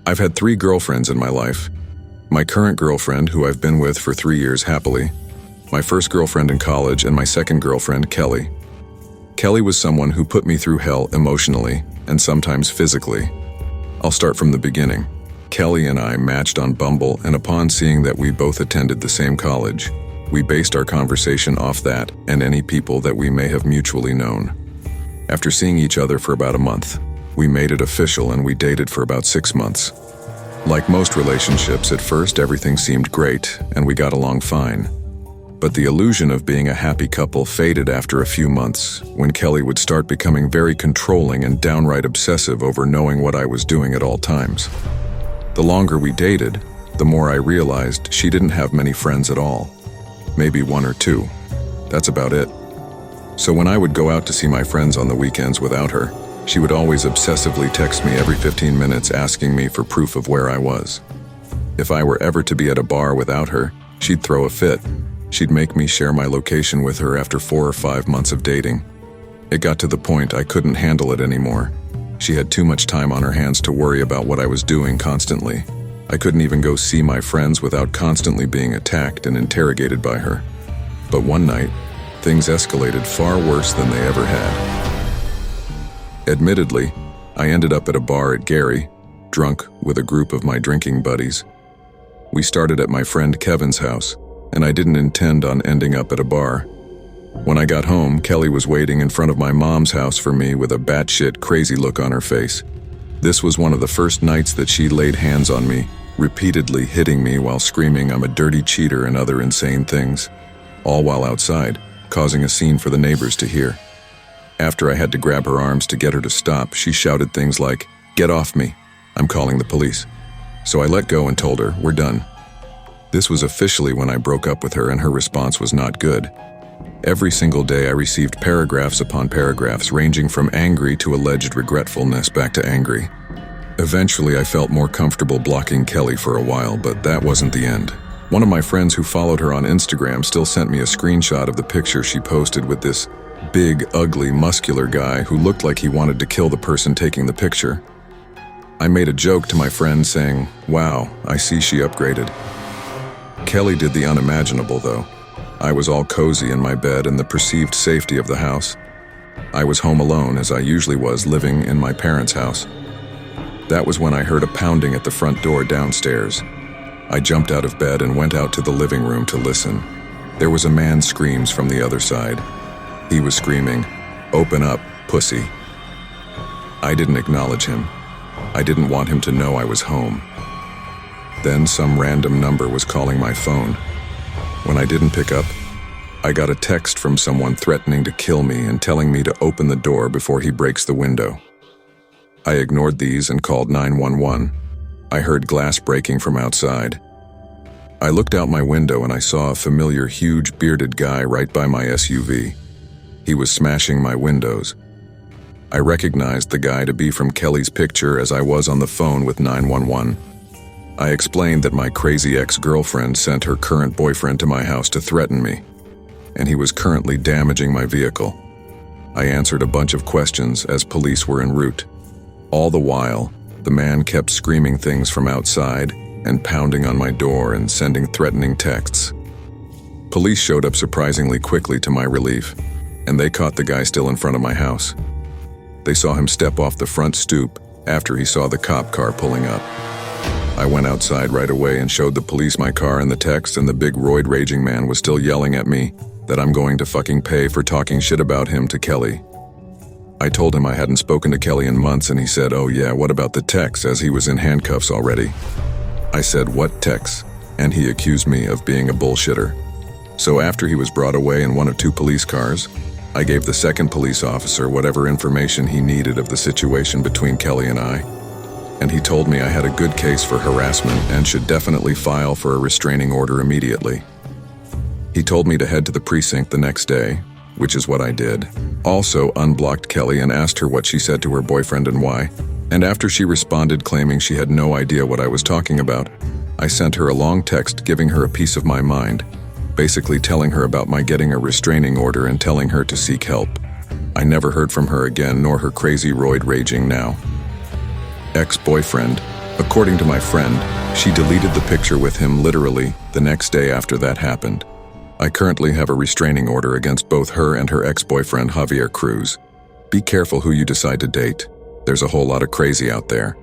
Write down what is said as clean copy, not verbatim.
I've had 3 girlfriends in my life. My current girlfriend, who I've been with for 3 years happily, my first girlfriend in college, and my second girlfriend, Kelly. Kelly was someone who put me through hell emotionally and sometimes physically. I'll start from the beginning. Kelly and I matched on Bumble, and upon seeing that we both attended the same college, we based our conversation off that and any people that we may have mutually known. After seeing each other for about a month, we made it official and we dated for about 6 months. Like most relationships, at first everything seemed great and we got along fine. But the illusion of being a happy couple faded after a few months when Kelly would start becoming very controlling and downright obsessive over knowing what I was doing at all times. The longer we dated, the more I realized she didn't have many friends at all. Maybe 1 or 2. That's about it. So when I would go out to see my friends on the weekends without her, she would always obsessively text me every 15 minutes asking me for proof of where I was. If I were ever to be at a bar without her, she'd throw a fit. She'd make me share my location with her after 4 or 5 months of dating. It got to the point I couldn't handle it anymore. She had too much time on her hands to worry about what I was doing constantly. I couldn't even go see my friends without constantly being attacked and interrogated by her. But one night, things escalated far worse than they ever had. Admittedly, I ended up at a bar at Gary, drunk with a group of my drinking buddies. We started at my friend Kevin's house, and I didn't intend on ending up at a bar. When I got home, Kelly was waiting in front of my mom's house for me with a batshit crazy look on her face. This was one of the first nights that she laid hands on me, repeatedly hitting me while screaming I'm a dirty cheater and other insane things, all while outside, causing a scene for the neighbors to hear. After I had to grab her arms to get her to stop, she shouted things like, "Get off me, I'm calling the police." So I let go and told her, "We're done." This was officially when I broke up with her, and her response was not good. Every single day I received paragraphs upon paragraphs ranging from angry to alleged regretfulness back to angry. Eventually I felt more comfortable blocking Kelly for a while, but that wasn't the end. One of my friends who followed her on Instagram still sent me a screenshot of the picture she posted with this big, ugly, muscular guy who looked like he wanted to kill the person taking the picture. I made a joke to my friend saying, "Wow, I see she upgraded." Kelly did the unimaginable though. I was all cozy in my bed in the perceived safety of the house. I was home alone, as I usually was, living in my parents' house. That was when I heard a pounding at the front door downstairs. I jumped out of bed and went out to the living room to listen. There was a man's screams from the other side. He was screaming, "Open up, pussy." I didn't acknowledge him. I didn't want him to know I was home. Then some random number was calling my phone. When I didn't pick up, I got a text from someone threatening to kill me and telling me to open the door before he breaks the window. I ignored these and called 911. I heard glass breaking from outside. I looked out my window and I saw a familiar huge bearded guy right by my SUV. He was smashing my windows. I recognized the guy to be from Kelly's picture as I was on the phone with 911. I explained that my crazy ex-girlfriend sent her current boyfriend to my house to threaten me, and he was currently damaging my vehicle. I answered a bunch of questions as police were en route. All the while, the man kept screaming things from outside and pounding on my door and sending threatening texts. Police showed up surprisingly quickly to my relief, and they caught the guy still in front of my house. They saw him step off the front stoop after he saw the cop car pulling up. I went outside right away and showed the police my car and the text, and the big roid-raging man was still yelling at me that I'm going to fucking pay for talking shit about him to Kelly. I told him I hadn't spoken to Kelly in months, and he said, "Oh yeah, what about the text?" as he was in handcuffs already. I said, "What text?" and he accused me of being a bullshitter. So after he was brought away in one of 2 police cars, I gave the second police officer whatever information he needed of the situation between Kelly and I. And he told me I had a good case for harassment and should definitely file for a restraining order immediately. He told me to head to the precinct the next day, which is what I did. Also unblocked Kelly and asked her what she said to her boyfriend and why. And after she responded claiming she had no idea what I was talking about, I sent her a long text giving her a piece of my mind, basically telling her about my getting a restraining order and telling her to seek help. I never heard from her again, nor her crazy roid raging now. Ex-boyfriend, According to my friend, she deleted the picture with him literally the next day after that happened. I currently have a restraining order against both her and her ex-boyfriend Javier Cruz. Be careful who you decide to date. There's a whole lot of crazy out there.